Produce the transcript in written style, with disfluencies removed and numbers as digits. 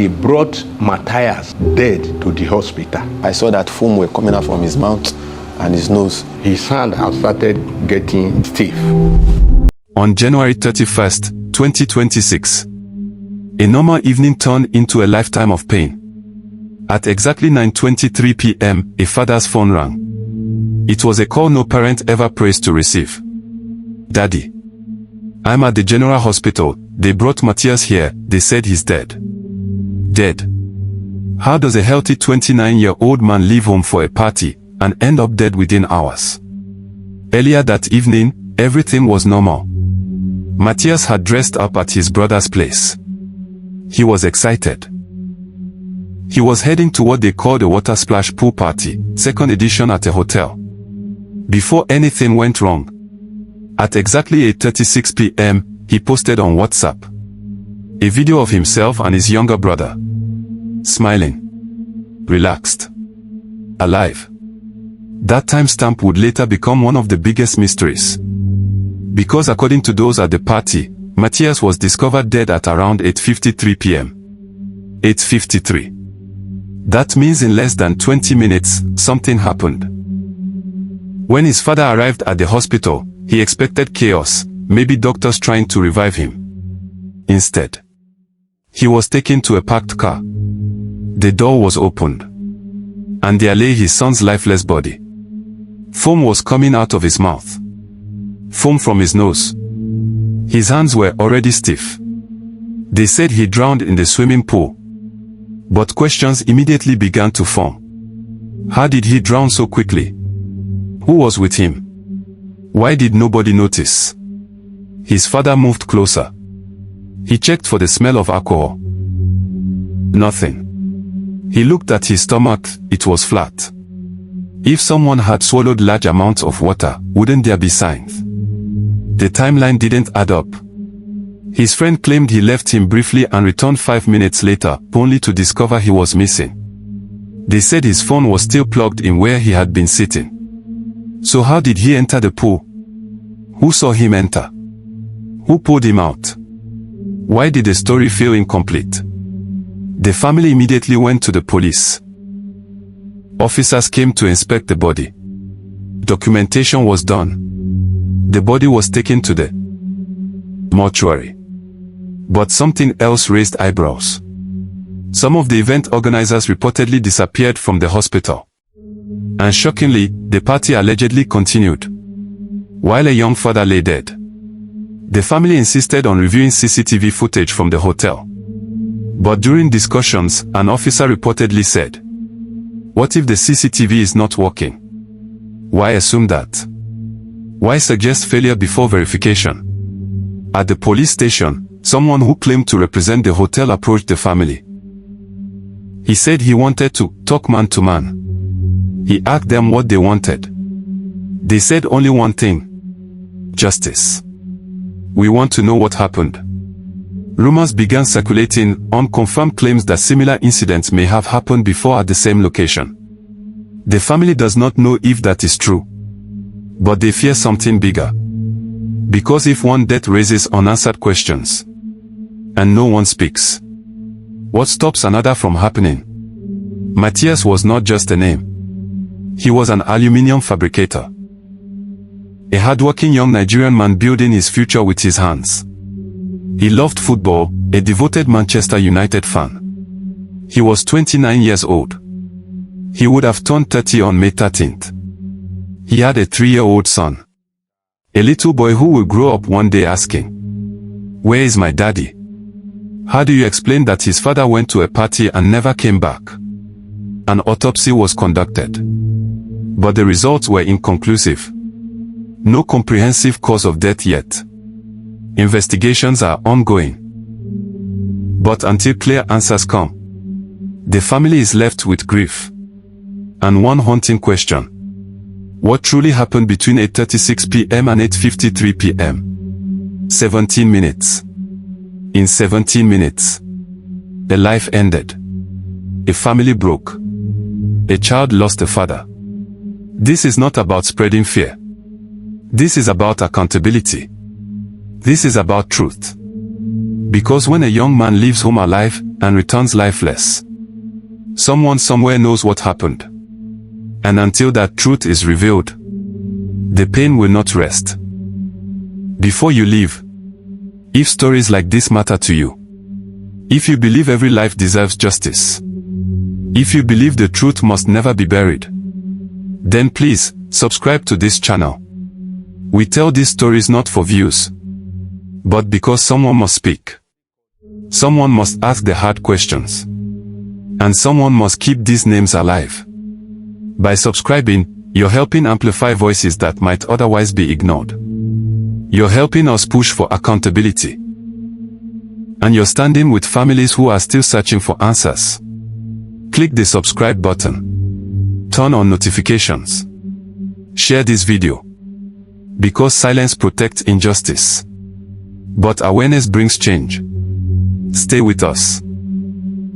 they brought Matias dead to the hospital. I saw that foam were coming out from his mouth and his nose. His hand had started getting stiff. On January 31st, 2026, a normal evening turned into a lifetime of pain. At exactly 9:23 p.m., a father's phone rang. It was a call no parent ever prays to receive. "Daddy, I'm at the general hospital. They brought Matias here. They said he's dead." Dead? How does a healthy 29-year-old man leave home for a party and end up dead within hours? Earlier that evening, everything was normal. Matias had dressed up at his brother's place. He was excited. He was heading to what they called a water splash pool party, second edition at a hotel. Before anything went wrong, at exactly 8:36 p.m., he posted on WhatsApp a video of himself and his younger brother, smiling, relaxed, alive. That timestamp would later become one of the biggest mysteries. Because according to those at the party, Matias was discovered dead at around 8:53 p.m. 8:53. That means in less than 20 minutes, something happened. When his father arrived at the hospital, he expected chaos, maybe doctors trying to revive him. Instead, he was taken to a parked car. The door was opened, and there lay his son's lifeless body. Foam was coming out of his mouth. Foam from his nose. His hands were already stiff. They said he drowned in the swimming pool. But questions immediately began to form. How did he drown so quickly? Who was with him? Why did nobody notice? His father moved closer. He checked for the smell of alcohol. Nothing. He looked at his stomach, it was flat. If someone had swallowed large amounts of water, wouldn't there be signs? The timeline didn't add up. His friend claimed he left him briefly and returned 5 minutes later, only to discover he was missing. They said his phone was still plugged in where he had been sitting. So how did he enter the pool? Who saw him enter? Who pulled him out? Why did the story feel incomplete? The family immediately went to the police. Officers came to inspect the body. Documentation was done. The body was taken to the mortuary. But something else raised eyebrows. Some of the event organizers reportedly disappeared from the hospital. And shockingly, the party allegedly continued, while a young father lay dead. The family insisted on reviewing CCTV footage from the hotel. But during discussions, an officer reportedly said, "What if the CCTV is not working? Why assume that? Why suggest failure before verification?" At the police station, someone who claimed to represent the hotel approached the family. He said he wanted to talk man to man. He asked them what they wanted. They said only one thing: justice. "We want to know what happened." Rumors began circulating, unconfirmed claims that similar incidents may have happened before at the same location. The family does not know if that is true. But they fear something bigger. Because if one death raises unanswered questions, and no one speaks, what stops another from happening? Matias was not just a name. He was an aluminium fabricator. A hardworking young Nigerian man building his future with his hands. He loved football, a devoted Manchester United fan. He was 29 years old. He would have turned 30 on May 13th. He had a 3-year-old son. A little boy who will grow up one day asking, "Where is my daddy?" How do you explain that his father went to a party and never came back? An autopsy was conducted. But the results were inconclusive. No comprehensive cause of death yet. Investigations are ongoing. But until clear answers come, the family is left with grief. And one haunting question: what truly happened between 8:36 p.m. and 8:53 p.m.? 17 minutes. In 17 minutes, a life ended. A family broke. A child lost a father. This is not about spreading fear. This is about accountability. This is about truth. Because when a young man leaves home alive and returns lifeless, someone somewhere knows what happened. And until that truth is revealed, the pain will not rest. Before you leave, if stories like this matter to you, if you believe every life deserves justice, if you believe the truth must never be buried, then please, subscribe to this channel. We tell these stories not for views, but because someone must speak. Someone must ask the hard questions. And someone must keep these names alive. By subscribing, you're helping amplify voices that might otherwise be ignored. You're helping us push for accountability. And you're standing with families who are still searching for answers. Click the subscribe button. Turn on notifications. Share this video. Because silence protects injustice. But awareness brings change. Stay with us.